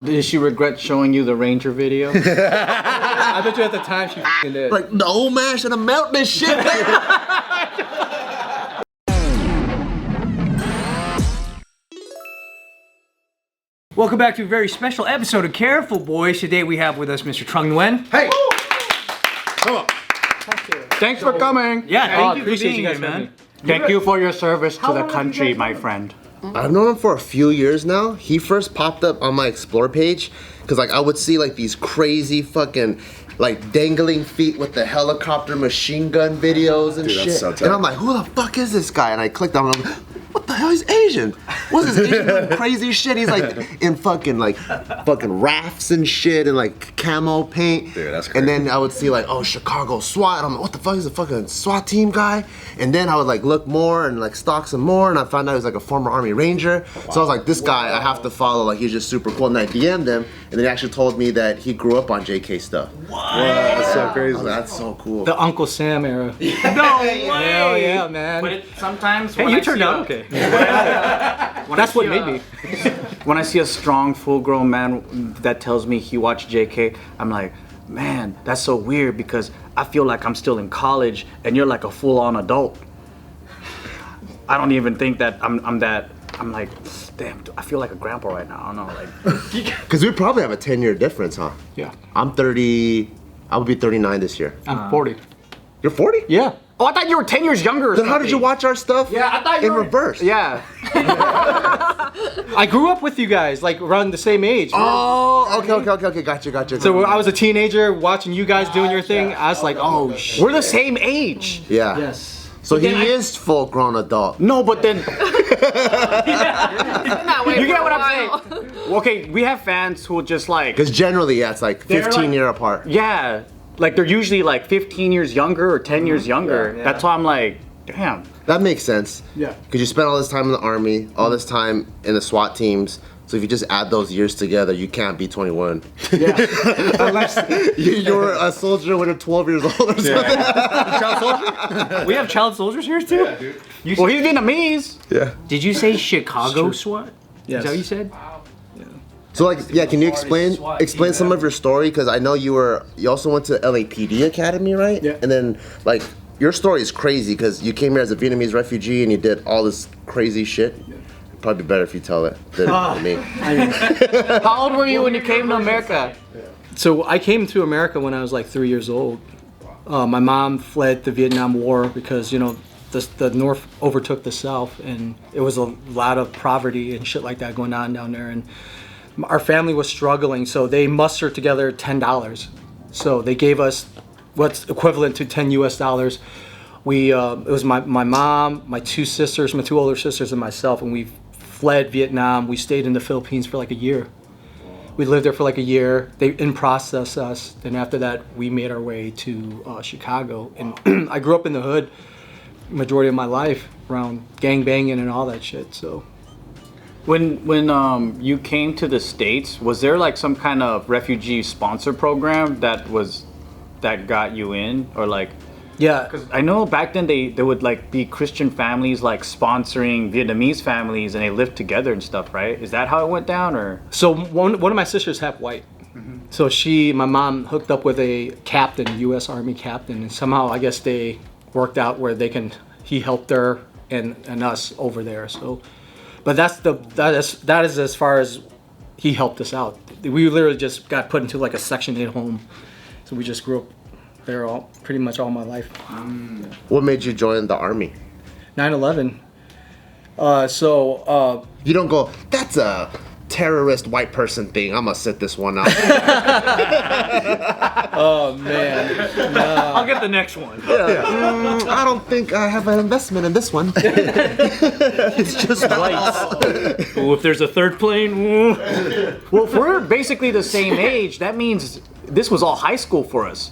Did she regret showing you the Ranger video? I bet you at the time she f***ing did. Like, the old man should have melted this shit. Welcome back to a very special episode of Careful Boys. Today we have with us Mr. Trung Nguyen. Hey! Come on. Thanks for coming. Yeah, thank you for appreciate being you guys here, man. having me. Thank you for your service to the country, my friend. I've known him for a few years now. He first popped up on my Explore page because like I would see like these crazy fucking like dangling feet with the helicopter machine gun videos and shit. So and I'm like, who the fuck is this guy? And I clicked on him. What the hell? He's Asian. What's this Asian doing crazy shit? He's like in fucking rafts and shit and like camo paint. Dude, that's crazy. And then I would see like, oh, Chicago SWAT. I'm like, what the fuck? He's a fucking SWAT team guy. And then I would like look more and like stalk some more, and I found out he was like a former Army Ranger. So I was like, this guy I have to follow. Like he's just super cool. And I DM'd him, and then he actually told me that he grew up on JK stuff. What? That's so crazy. Like, that's so cool. The Uncle Sam era. No way! Hell yeah, man. But sometimes Hey, when you I turned see out okay. That's what made me. When I see a strong, full-grown man that tells me he watched JK, I'm like, man, that's so weird because I feel like I'm still in college and you're like a full-on adult. I don't even think that I'm that. I'm like, damn, I feel like a grandpa right now. I don't know, like. Because we probably have a 10-year difference, huh? Yeah. I'm 30. I will be 39 this year. I'm 40. You're 40? Yeah. Oh, I thought you were 10 years younger or Then how something. did you watch our stuff? Yeah, I thought you in were reverse. Yeah. I grew up with you guys, like around the same age. Oh, okay. Gotcha. So when I was a teenager watching you guys doing your thing, I was like, oh shit. We're the same age. Yeah. Yes. So he then I- is full-grown adult. No, but then Not wait you get for what a I'm while. saying. Okay, we have fans who just like, Because generally, yeah, it's like 15 year apart. yeah, like they're usually like 15 years younger or 10 years younger. Yeah. That's why I'm like, damn. That makes sense. Yeah. Because you spent all this time in the Army, all this time in the SWAT teams. So if you just add those years together, you can't be 21. Yeah. Unless You're a soldier when you're 12 years old or something. we have child soldiers here too. Yeah, dude. Well, he's Vietnamese. Yeah. Did you say Chicago SWAT? Yes. Is that what you said? So like, yeah, can you explain some of your story? Because I know you also went to LAPD Academy, right? Yeah. And then like your story is crazy because you came here as a Vietnamese refugee and you did all this crazy shit. Probably better if you tell it than me. How old were you when you came to America? So I came to America when I was like 3 years old. My mom fled the Vietnam War because, you know, the North overtook the South, and it was a lot of poverty and shit like that going on down there. And our family was struggling, so they mustered together $10. So they gave us what's equivalent to 10 US dollars. It was my mom, my two sisters, my two older sisters, and myself, and we fled Vietnam. We stayed in the Philippines for like a year. We lived there for like a year. They in-processed us. Then after that, we made our way to Chicago. And I grew up in the hood majority of my life around gang banging and all that shit. So When you came to the States, was there like some kind of refugee sponsor program that got you in, or like? yeah, Because I know back then there would like be Christian families like sponsoring Vietnamese families, and they lived together and stuff, right? Is that how it went down, or? so one of my sisters half white. So my mom hooked up with a captain, a U.S. Army captain, and somehow I guess they worked out where he helped her and us over there. So, but that is as far as he helped us out. We literally just got put into like a Section 8 home, so we just grew up there pretty much all my life. What made you join the Army? 9/11. You don't go, that's a terrorist white person thing. I'm gonna sit this one out. Oh man, I'll get the next one. I don't think I have an investment in this one. It's just whites. Ooh, if there's a third plane. Ooh. Well, if we're basically the same age, that means this was all high school for us.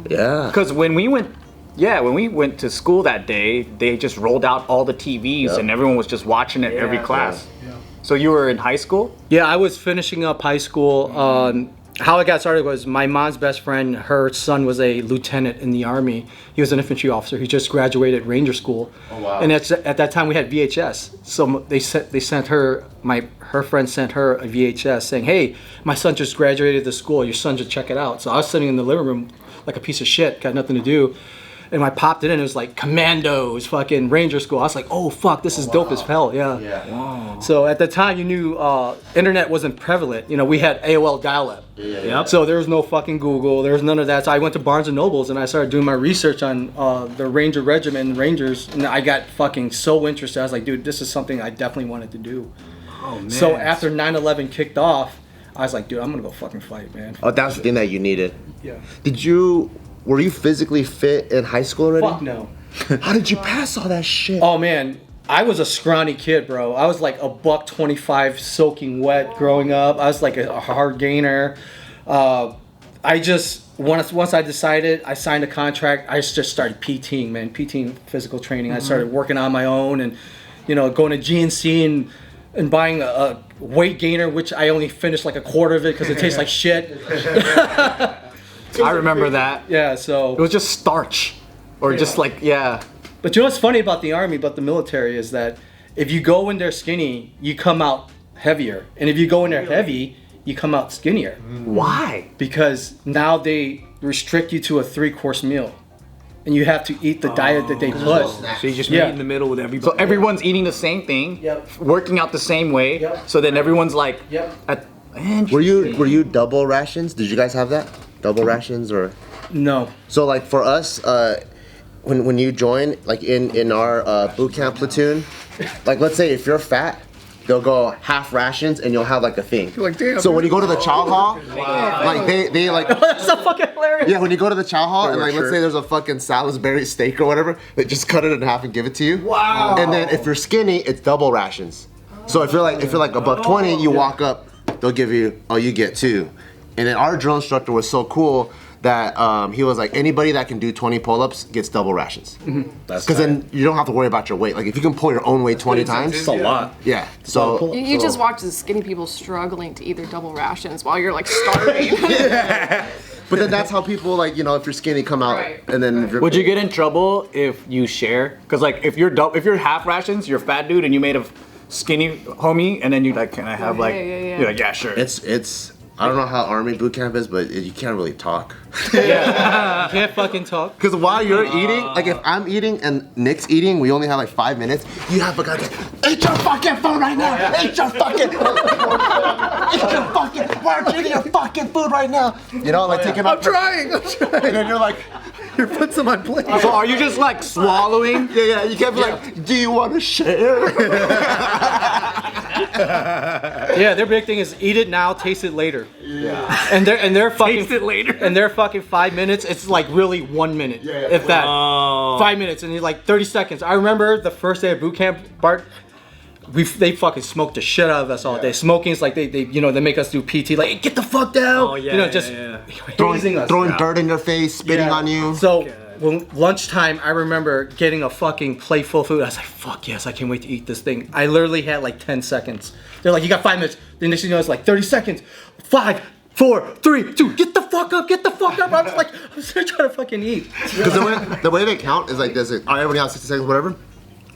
Yeah. Because when we went to school that day, they just rolled out all the TVs and everyone was just watching it every class. Yeah. So you were in high school? yeah. I was finishing up high school. how it got started was my mom's best friend, her son was a lieutenant in the Army. He was an infantry officer. He just graduated Ranger School. Oh, wow. And at that time we had VHS. So they sent her, her friend sent her a VHS saying, hey, my son just graduated the school. Your son should check it out. So I was sitting in the living room like a piece of shit, got nothing to do. And I popped it in, it was like Commandos, fucking Ranger School. I was like, oh fuck, this is dope as hell, yeah. Wow. So at the time you knew internet wasn't prevalent. You know, we had AOL dial-up. Yep. So there was no fucking Google, there was none of that. So I went to Barnes and Nobles and I started doing my research on the Ranger Regiment, Rangers, and I got fucking so interested. I was like, dude, this is something I definitely wanted to do. Oh man. So after 9/11 kicked off, I was like, dude, I'm gonna go fucking fight, man. Oh, that's the thing that you needed. Yeah. Were you physically fit in high school already? Fuck no. How did you pass all that shit? Oh man, I was a scrawny kid, bro. I was like a $125 soaking wet growing up. I was like a hard gainer. I just once I decided, I signed a contract. I just started PTing, man, PTing physical training. I started working on my own and going to GNC and buying a weight gainer, which I only finished like a quarter of it because it tastes like shit. I remember that. Yeah, so It was just starch. Or just like, yeah. But you know what's funny about the Army, about the military, is that if you go in there skinny, you come out heavier. And if you go in there heavy, you come out skinnier. Why? Because now they restrict you to a 3-course meal. And you have to eat the diet that they put. So you just Yeah. meet in the middle with everybody. So everyone's eating the same thing, Yep. working out the same way. Yep. So then everyone's like, Yep. Were you double rations? Did you guys have that? Double rations or? No. So like for us, when you join, like in our boot camp platoon, like let's say if you're fat, they'll go half rations and you'll have like a thing. Like, damn, So when you go to the chow hall, like they like. That's so fucking hilarious. Yeah, when you go to the chow hall and like let's sure. say there's a fucking Salisbury steak or whatever, they just cut it in half and give it to you. Wow. And then if you're skinny, it's double rations. So if you're like $120, you walk up, they'll give you, oh, you get 2. And then our drill instructor was so cool that he was like, anybody that can do 20 pull-ups gets double rations. Because then you don't have to worry about your weight. Like if you can pull your own weight 20 times, It's a lot. yeah. So You just watch the skinny people struggling to eat their double rations while you're like starving. but then that's how people like, if you're skinny, come out. Right. And then if you're, Would you get in trouble if you share? Because like if you're half rations, you're a fat dude and you made a skinny homie, and then you like, can I have like, yeah. you're like, yeah, sure. it's I don't know how Army boot camp is, but you can't really talk. You can't fucking talk. Because while you're eating, like if I'm eating and Nick's eating, we only have like 5 minutes. You have a guy like, eat your fucking food right now. Eat your fucking, eat your fucking, why aren't you eating your fucking food right now? Like taking I'm trying. and then you're like, Here, put some on plate. So are you just like swallowing? yeah, you can't be like, do you want to share? Yeah, their big thing is eat it now, taste it later. Yeah. And they're fucking Taste it later. And they're fucking 5 minutes. It's like really 1 minute, if that. 5 minutes, and you're like 30 seconds. I remember the first day of boot camp, Bart. They fucking smoked the shit out of us all day. Smoking is like they make us do PT, like, hey, get the fuck down. Oh, yeah, just yeah. hazing us. Throwing dirt in your face, spitting on you. So when lunchtime, I remember getting a fucking plate full of food. I was like, fuck yes, I can't wait to eat this thing. I literally had like 10 seconds. They're like, you got 5 minutes. The next thing you know, it's like 30 seconds. 5, 4, 3, 2, get the fuck up, get the fuck up. I was like, I'm still trying to fucking eat. Because the way they count is like this. All right, everybody else 60 seconds, whatever.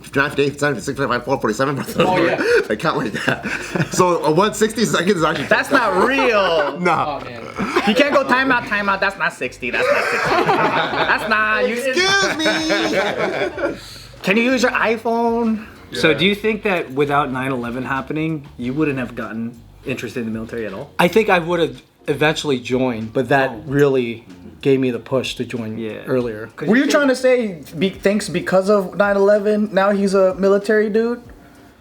59, 58, 59, 56, 55, 4, 47. Oh, yeah. They count like that. So 160 seconds is actually. That's not real. No. Oh man. You can't go timeout. That's not 60. That's not 60. That's not. Excuse me. Can you use your iPhone? So do you think that without 9/11 happening, you wouldn't have gotten interested in the military at all? I think I would have eventually joined, but that really gave me the push to join earlier. Were you trying to say thanks because of 9/11? Now he's a military dude?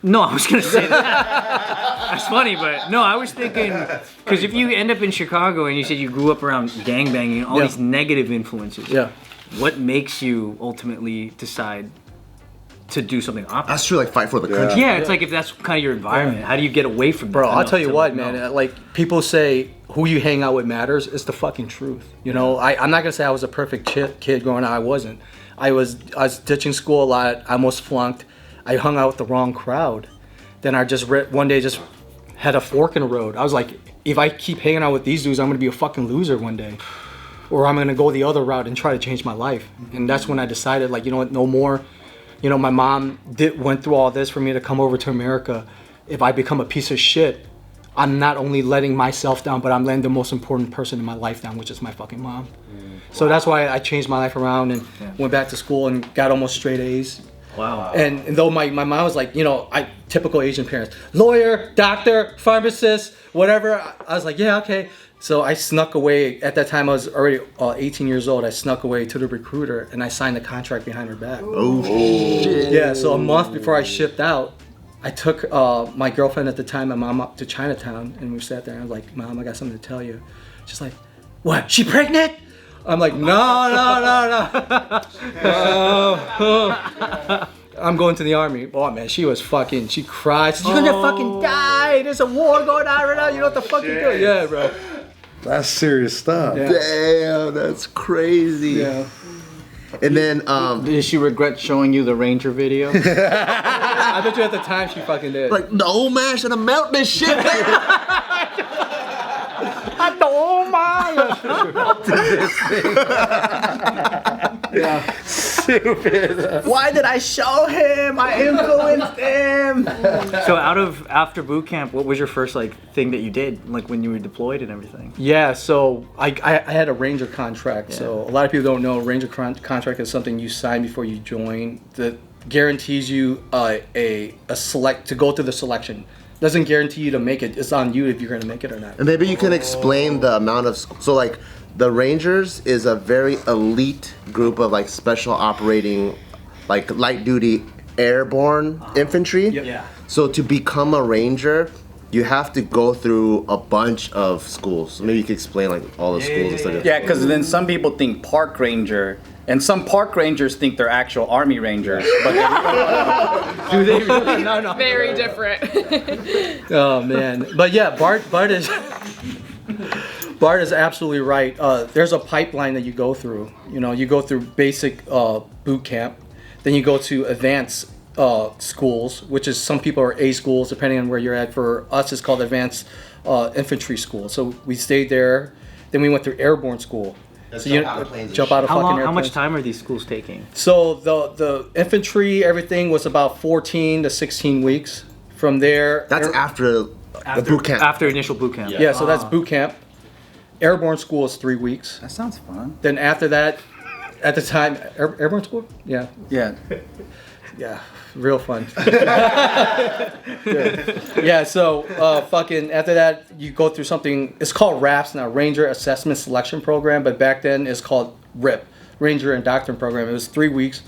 No, I was gonna say that. That's funny, but no, I was thinking because if you end up in Chicago and you said you grew up around gangbanging and all these negative influences, what makes you ultimately decide to do something opposite? That's true. Like fight for the country. Yeah, it's like if that's kind of your environment, how do you get away from Bro, that? I'll tell you enough what, to, man. Like people say, who you hang out with matters. It's the fucking truth. I'm not gonna say I was a perfect kid growing up. I wasn't. I was ditching school a lot. I almost flunked. I hung out with the wrong crowd. Then I just one day just had a fork in the road. I was like if I keep hanging out with these dudes, I'm gonna be a fucking loser one day, or I'm gonna go the other route and try to change my life. And that's when I decided, like, you know what, no more. You know, my mom went through all this for me to come over to America. If I become a piece of shit, I'm not only letting myself down, but I'm letting the most important person in my life down, which is my fucking mom. So that's why I changed my life around and went back to school and got almost straight A's. Wow. And though my mom was like, you know, typical Asian parents, lawyer, doctor, pharmacist, whatever. I was like, yeah, okay. So I snuck away. At that time, I was already 18 years old. I snuck away to the recruiter and I signed the contract behind her back. Oh shit. Yeah. So a month before I shipped out, I took my girlfriend at the time, my mom, up to Chinatown, and we sat there. And I was like, Mom, I got something to tell you. She's like, what? She pregnant? I'm like, no. I'm going to the army. Oh man, she cried. She's gonna fucking die. There's a war going on right now. You know what the fuck you're doing? Yeah, bro. That's serious stuff. Yeah. Damn, that's crazy. Yeah. And then, Did she regret showing you the Ranger video? I bet you at the time she fucking did. like, no man, should have melt this shit. Yeah. Stupid. Why did I show him? I influenced him. So after boot camp, what was your first like thing that you did, like when you were deployed and everything? Yeah, so I had a Ranger contract. So a lot of people don't know a Ranger contract is something you sign before you join that guarantees you a select to go through the selection. Doesn't guarantee you to make it. It's on you if you're gonna make it or not. And maybe you can explain the amount of so like the Rangers is a very elite group of like special operating, like light duty airborne infantry. Yeah. So to become a Ranger, you have to go through a bunch of schools. So maybe you could explain like all the schools and stuff. Yeah, because then some people think park ranger, and some park rangers think they're actual army rangers. But Do they really? No. Very different. Oh man, but yeah, Bart is absolutely right. There's a pipeline that you go through. You know, you go through basic boot camp, then you go to advanced schools, which is some people are A schools depending on where you're at. For us, it's called advanced infantry school. So we stayed there. Then we went through airborne school. So jump out of planes and jump shit. out of How fucking long? How airplanes. much time are these schools taking? So the infantry, everything was about 14 to 16 weeks. From there, That's after the boot camp. After initial boot camp. yeah. So that's boot camp. Airborne school is 3 weeks. that sounds fun. Then after that, at the time, airborne school, yeah, Yeah. real fun. Yeah. So fucking after that, you go through something. It's called RAPS now, Ranger Assessment Selection Program, but back then it's called RIP, Ranger Indoctrination Program. It was 3 weeks,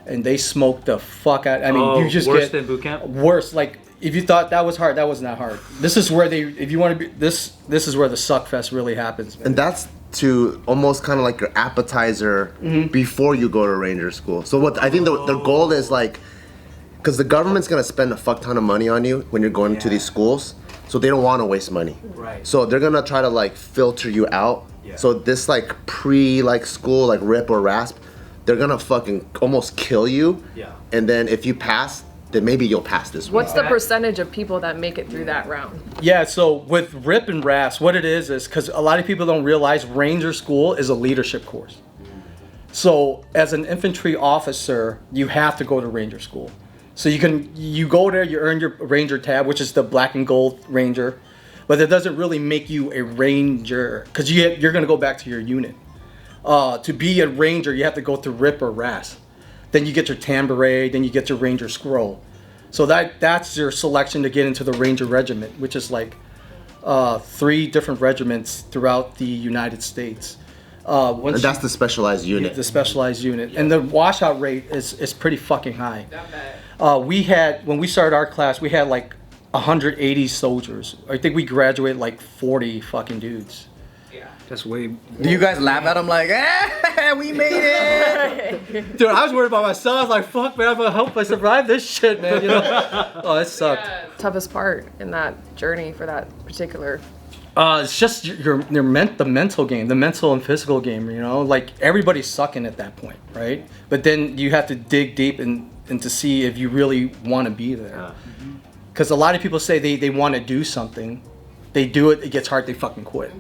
and they smoked the fuck out. I mean, you just worse get than boot camp? worse. Like if you thought that was hard, that was not hard. This is where if you want to be, this is where the suck fest really happens. Man. And that's to almost kind of like your appetizer before you go to Ranger school. So what I think the goal is like, because the government's gonna spend a fuck ton of money on you when you're going to these schools, so they don't want to waste money. Right. So they're gonna try to like filter you out. Yeah. So this like school like RIP or RASP, they're gonna fucking almost kill you. Yeah. And then if you pass, then maybe you'll pass this one. What's the percentage of people that make it through that round? Yeah, so with RIP and RAS, what it is because a lot of people don't realize Ranger School is a leadership course. So as an infantry officer, you have to go to Ranger School. So you go there, you earn your Ranger tab, which is the black and gold Ranger, but it doesn't really make you a Ranger because you're going to go back to your unit. To be a Ranger, you have to go through RIP or RAS. Then you get your tan beret, then you get your Ranger scroll. So that's your selection to get into the Ranger Regiment, which is like 3 different regiments throughout the United States. And that's the specialized unit. The specialized unit. And the washout rate is pretty fucking high. When we started our class, we had like 180 soldiers. I think we graduated like 40 fucking dudes. That's way. Do you guys laugh at him like, we made it? Dude, I was worried about myself. I was like, fuck, man, I hope I survive this shit, man. You know? Oh, it sucked. Toughest part in that journey for that particular. It's just the mental game, the mental and physical game, you know? Like, everybody's sucking at that point, right? But then you have to dig deep and to see if you really want to be there. Because a lot of people say they want to do something, they do it, it gets hard, they fucking quit.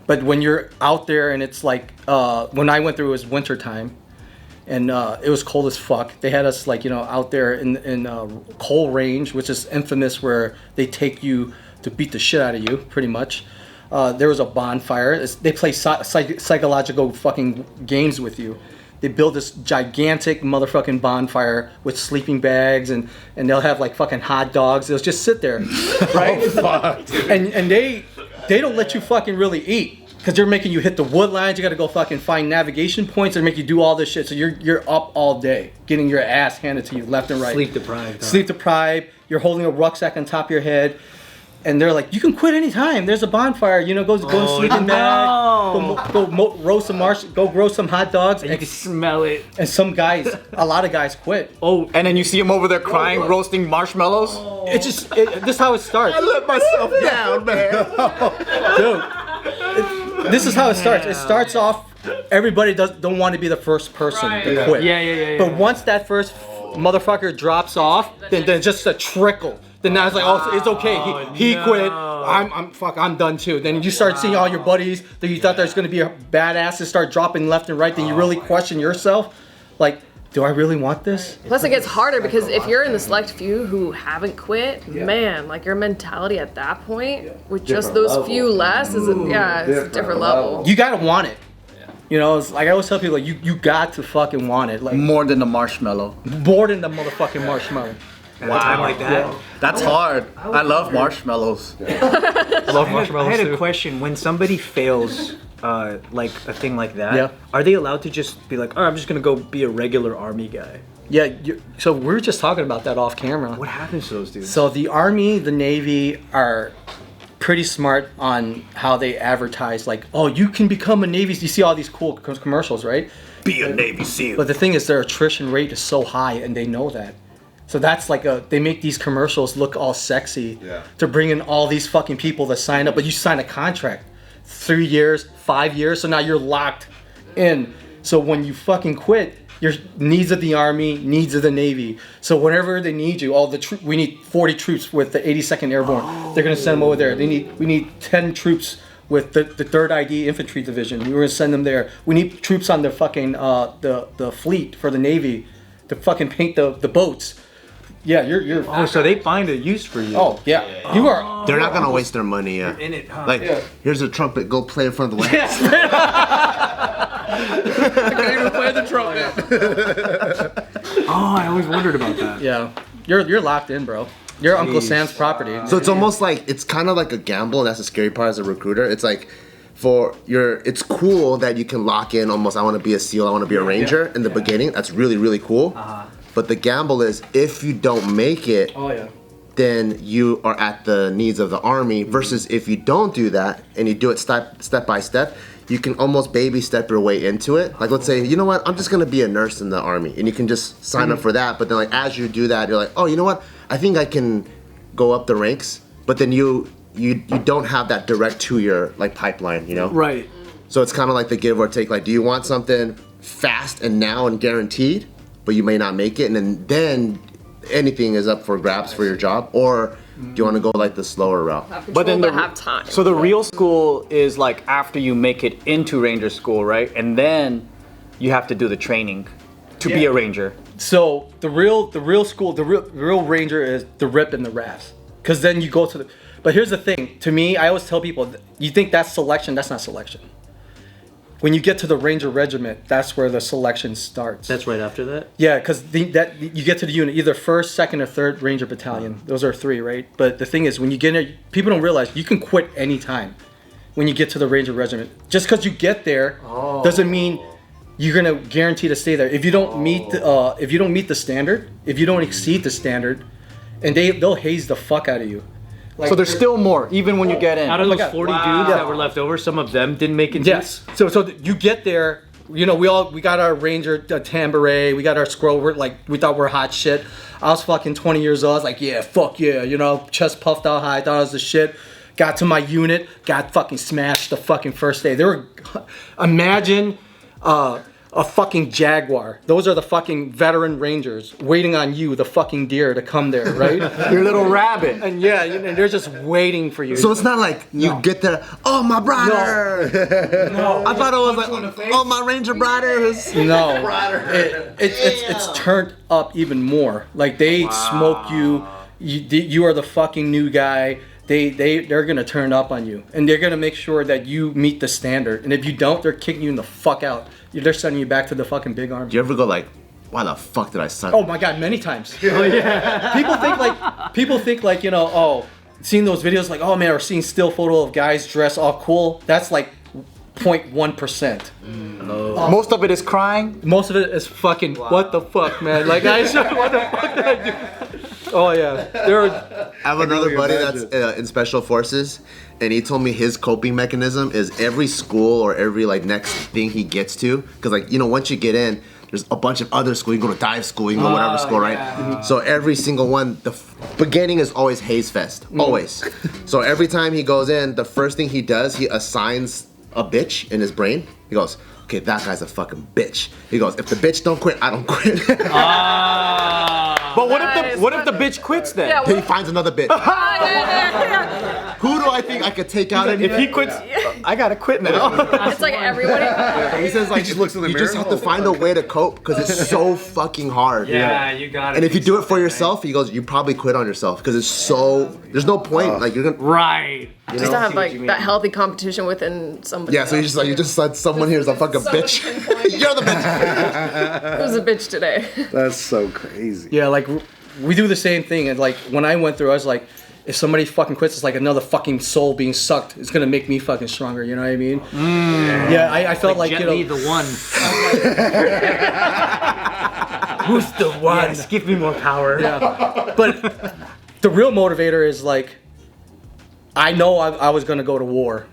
But when you're out there and it's like, when I went through, it was winter time, and it was cold as fuck. They had us like, out there in coal range, which is infamous, where they take you to beat the shit out of you, pretty much. There was a bonfire. They play psychological fucking games with you. They build this gigantic motherfucking bonfire with sleeping bags, and they'll have like fucking hot dogs. They'll just sit there, right? Oh, fuck, dude. And they don't let you fucking really eat, because they're making you hit the wood lines. You got to go fucking find navigation points and make you do all this shit. So you're up all day, getting your ass handed to you left and right. Sleep deprived. Sleep deprived. You're holding a rucksack on top of your head. And they're like, you can quit anytime. There's a bonfire. Go sleep in bag. Go roast some go grow some hot dogs. And you can smell it. And a lot of guys quit. Oh, and then you see them over there crying, roasting marshmallows. It's just, this is how it starts. I let myself down, man. Dude, this is how it starts. It starts off, everybody don't want to be the first person to quit. Yeah. But once that first motherfucker drops off, then just a trickle. Then now it's like, oh, it's okay. He quit. I'm done too. Then you start seeing all your buddies that you thought there's gonna be a badasses start dropping left and right. Then you really question yourself, like, do I really want this? Plus, it gets harder because if you're in the select few who haven't quit, man, like your mentality at that point with just those few less is it's a different level. You gotta want it. It's like I always tell people, like, you got to fucking want it, like More than the marshmallow. more than the motherfucking marshmallow. Wow. Time like that. That's hard. I love marshmallows. I love marshmallows I had too. a question. When somebody fails, like a thing like that, Yeah. are they allowed to just be like, oh, I'm just gonna go be a regular army guy? Yeah, so we were just talking about that off camera. What happens to those dudes? So the Army, the Navy are pretty smart on how they advertise, like, oh, you can become a Navy. You see all these cool commercials, right? Be a Navy SEAL. But the thing is, their attrition rate is so high, and they know that. So that's like they make these commercials look all sexy to bring in all these fucking people to sign up. But you sign a contract, 3 years, 5 years, so now you're locked in. So when you fucking quit, your needs of the Army, needs of the Navy. So whenever they need you, we need 40 troops with the 82nd Airborne. They're gonna send them over there. We need 10 troops with the 3rd ID Infantry Division. We were gonna send them there. We need troops on the fucking the fleet for the Navy to fucking paint the boats. Yeah, you're. Oh, so they find a use for you. Oh yeah, you are. They're not gonna waste their money. Yeah. In it, huh? Like, here's a trumpet. Go play in front of the White House. I can't even play the trumpet. Oh, I always wondered about that. Yeah, you're locked in, bro. You're Uncle Sam's property. So it's almost like, it's kind of like a gamble, and that's the scary part as a recruiter. It's like, it's cool that you can lock in almost, I want to be a SEAL, I want to be a Ranger in the beginning. That's really, really cool. But the gamble is, if you don't make it, then you are at the needs of the Army, versus if you don't do that and you do it step by step, you can almost baby step your way into it. Like, let's say, you know what, I'm just gonna be a nurse in the Army, and you can just sign up for that. But then, like, as you do that, you're like, oh, you know what, I think I can go up the ranks. But then you don't have that direct 2-year like pipeline, Right. So it's kind of like the give or take. Like, do you want something fast and now and guaranteed, but you may not make it, and then anything is up for grabs for your job, or do you want to go like the slower route? But then they have time. So the real school is like after you make it into Ranger school, right? And then you have to do the training to be a Ranger. So the real school, the real Ranger is the RIP and the RAFs, because then you go to the. But here's the thing. To me, I always tell people, you think that's selection? That's not selection. When you get to the Ranger Regiment, that's where the selection starts. That's right after that? Yeah, because you get to the unit, either 1st, 2nd, or 3rd Ranger Battalion. Those are 3, right? But the thing is, when you get in, people don't realize you can quit anytime when you get to the Ranger Regiment. Just because you get there doesn't mean you're gonna guarantee to stay there. If you don't meet the standard, if you don't exceed the standard, and they'll haze the fuck out of you. Like, so there's still more, even when you get in. Out of those 40 dudes that were left over, some of them didn't make it. Yes. So you get there. We got our Ranger tambourine. We got our scroll. We thought we're hot shit. I was fucking 20 years old. I was like, yeah, fuck yeah. Chest puffed out high. I thought I was the shit. Got to my unit. Got fucking smashed the fucking first day. Imagine a fucking Jaguar. Those are the fucking veteran Rangers waiting on you, the fucking deer, to come there, right? Your little rabbit. And yeah, and they're just waiting for you. So it's not like you get there, oh my brother. No. I thought it was like, oh my Ranger brothers. No. It's turned up even more. Like they smoke you. You are the fucking new guy. They're gonna turn up on you, and they're gonna make sure that you meet the standard. And if you don't, they're kicking you in the fuck out. They're sending you back to the fucking big army. Do you ever go like, why the fuck did I suck? Oh my god, many times. Oh yeah. People think like you know, oh, seeing those videos like, oh man, or seeing still photo of guys dressed all cool. That's like 0.1%. Most of it is crying. Most of it is fucking what the fuck, man. Like what the fuck did I do? Oh yeah. I have another buddy that's in special forces, and he told me his coping mechanism is every school or every like next thing he gets to, because like you know once you get in, there's a bunch of other schools. You can go to dive school, you can go whatever school, right? So every single one, the beginning is always Haze Fest, always. So every time he goes in, the first thing he does, he assigns a bitch in his brain. He goes, okay, that guy's a fucking bitch. He goes, if the bitch don't quit, I don't quit. But what if the bitch quits then? Yeah, He finds another bitch. Who do I think I could take out? If he quits, I gotta quit now. It's like everybody. He says like He just looks in the you just mirror. have to find a way to cope because it's so fucking hard. Yeah, you got it. And if you do it for yourself, he goes, you probably quit on yourself because it's so. There's no point. Like you're gonna. Right. Just to have like that healthy competition within somebody. Yeah. So you just said someone here is a fucking bitch. You're the bitch. Who's a bitch today? That's so crazy. Yeah, like we do the same thing, and like when I went through, I was like, if somebody fucking quits, it's like another fucking soul being sucked. It's gonna make me fucking stronger. You know what I mean? Yeah, I felt like Jet you know. Li, the one. Who's the one? Yes, give me more power. Yeah. But the real motivator is like, I know I was gonna go to war.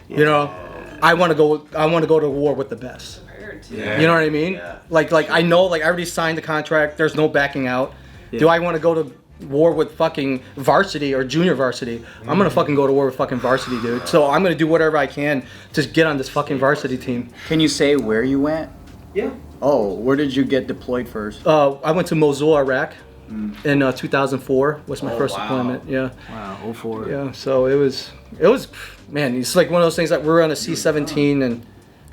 You know, I want to go to war with the best. Yeah. You know what I mean? Yeah. Like I know, like I already signed the contract. There's no backing out. Yeah. Do I want to go to war with fucking varsity or junior varsity? I'm gonna fucking go to war with fucking varsity, dude. So I'm gonna do whatever I can to get on this fucking varsity team. Can you say where you went? Yeah. Oh, where did you get deployed first? I went to Mosul, Iraq, in 2004. Was my first deployment. Yeah. Wow, 04. Yeah. So it was, man. It's like one of those things that we're on a C-17, and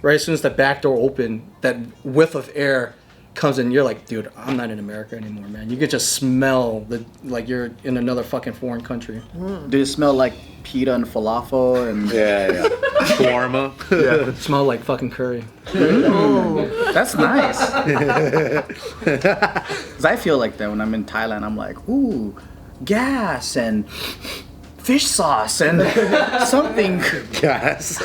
right as soon as the back door opened, that whiff of air comes in. You're like, dude, I'm not in America anymore, man. You could just smell like you're in another fucking foreign country. Did it smell like pita and falafel and Shawarma. Yeah. It smelled like fucking curry. Oh, that's nice. Cause I feel like that when I'm in Thailand. I'm like, ooh, gas and fish sauce and something. Gas.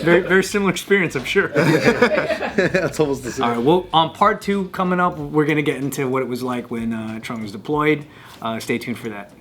Very, very similar experience, I'm sure. That's almost the same. All right, well, on part 2 coming up, we're going to get into what it was like when Trung was deployed. Stay tuned for that.